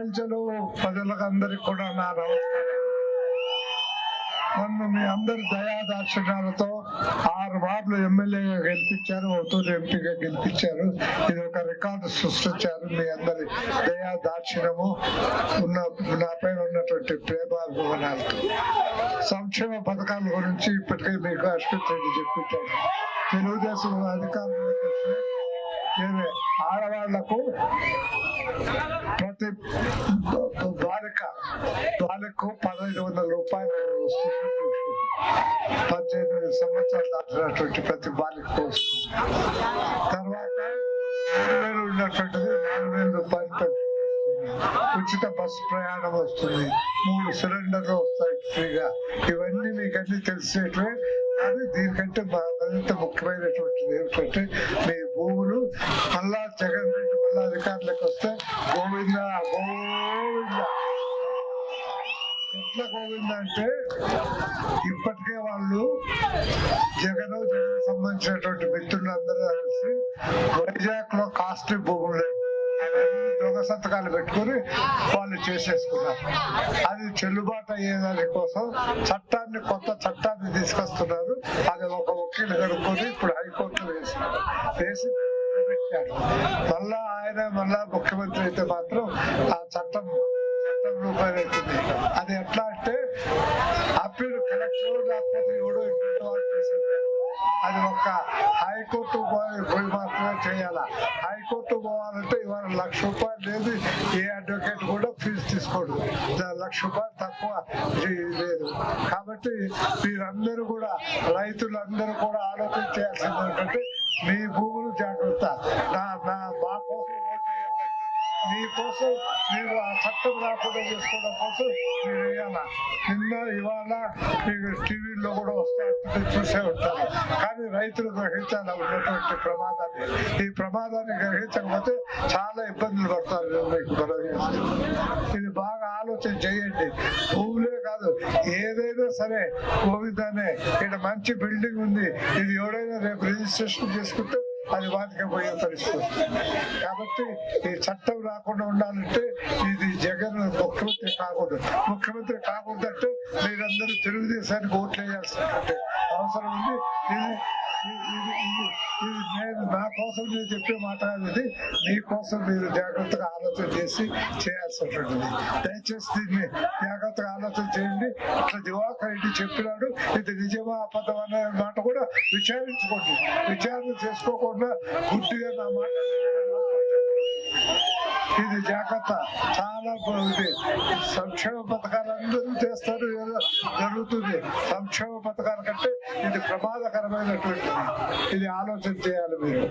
మేడ్చల్ ప్రజలకు అందరికి కూడా నా నమస్కారం. నన్ను మీ అందరి దయాదాక్షిణ్యాలతో 6 మార్లు ఎమ్మెల్యేగా గెలిపించారు, ఒత్తూరు ఎంపీగా గెలిపించారు. ఇది ఒక రికార్డు సృష్టించారు. మీ అందరి దయాదాక్షిణ్యము నాపై ఉన్నటువంటి ప్రేమాభిమానాలతో. సంక్షేమ పథకాల గురించి ఇప్పటికే మీకు అశ్విత్ రెడ్డి చెప్పించాడు. తెలుగుదేశం అధికారంలోకి వస్తే ఆడవాళ్లకు ప్రతి బాలికకు 1,500 రూపాయలు వస్తుంది. 18 సంవత్సరాలు దాటినటువంటి ప్రతి బాలికకు వస్తుంది. తర్వాత 3,000 ఉన్నటువంటిది 4,000 రూపాయలు పెంచుతుంది. ఉచిత బస్సు ప్రయాణం వస్తుంది. 3 సిలిండర్లు వస్తాయి ఫ్రీగా. ఇవన్నీ మీకు అన్ని తెలిసేటివే. కానీ దీనికంటే మరింత ముఖ్యమైనటువంటిది ఏమిటంటే మీ భూములు మళ్ళా జగన్ రెడ్డి మళ్ళా అధికారులకు వస్తే గోవింద గోవింద. ఎట్లా గోవింద అంటే ఇప్పటికే వాళ్ళు జగన్ సంబంధించినటువంటి మిత్రులందరూ కలిసి వైజాగ్ లో కాస్ట్లీ భూములు దొంగ సంతకాలు పెట్టుకుని వాళ్ళు చేసేసుకున్నారు. అది చెల్లుబాటు అయ్యేదాని కోసం కొత్త చట్టాన్ని తీసుకొస్తున్నారు. అది ఒక వకీలు కనుక్కొని ఇప్పుడు హైకోర్టులో వేసి పెట్టాడు. మళ్ళా ముఖ్యమంత్రి అయితే మాత్రం ఆ చట్టం రూపాయలు అవుతుంది. అది ఎట్లా అంటే అప్పీలు కలెక్టర్ లేకపోతే ఎవడో అది ఒక హైకోర్టు పోయి మాత్రమే చేయాల. హైకోర్టు పోవాలంటే ఇవాళ ₹1,00,000 లేదు. ఏ అడ్వకేట్ కూడా ఫీజు తీసుకోడు. ₹1,00,000 తక్కువ లేదు. కాబట్టి మీరందరూ కూడా రైతులందరూ కూడా ఆలోచన చేయాల్సింది ఏంటంటే మీ భూములు జాగ్రత్త. మా కోసం మీకోసం మీరు ఆ చట్టం రాకుండా చేసుకోవడం కోసం మీరు వేయాల. ఇవాళ మీకు టీవీలో కూడా వస్తారంటే చూసే ఉంటారు. కానీ రైతులు గ్రహించాలి ఉన్నటువంటి ప్రమాదాన్ని. ఈ ప్రమాదాన్ని గ్రహించకపోతే చాలా ఇబ్బందులు పడతారు. ఇది బాగా ఆలోచన చేయండి. భూములే కాదు, ఏదైనా సరే గోవిందానే. ఇక్కడ మంచి బిల్డింగ్ ఉంది, ఇది ఎవడైనా రేపు రిజిస్ట్రేషన్ చేసుకుంటే అది వాటికి పోయే పరిస్థితి. కాబట్టి ఈ చట్టం రాకుండా ఉండాలంటే ఇది జగన్ ముఖ్యమంత్రి కాకూడదంటే మీరందరూ తెలుగుదేశానికి ఓట్లు వేయాల్సినటువంటి అవసరం ఉంది. ఇది నేను నా కోసం నేను చెప్పే మాట కాదు. ఇది మీకోసం మీరు జాగ్రత్తగా ఆలోచన చేసి చేయాల్సినటువంటిది. దయచేసి దీన్ని జాగ్రత్తగా ఆలోచన చేయండి. ఇట్లా దివాకర్ రెడ్డి చెప్పినాడు, ఇది నిజమా అబద్ధం అనే మాట కూడా విచారించుకోండి. విచారణ చేసుకోకుండా గుడ్డిగా నా మాట ఇది జాగ్రత్త. చాలా బాగుంది. సంక్షేమ పథకాలు అందరూ చేస్తారు, ఏదో జరుగుతుంది. సంక్షేమ పథకాల కంటే ఇది ప్రమాదకరమైనటువంటిది. ఇది ఆలోచన చేయాలి మీరు.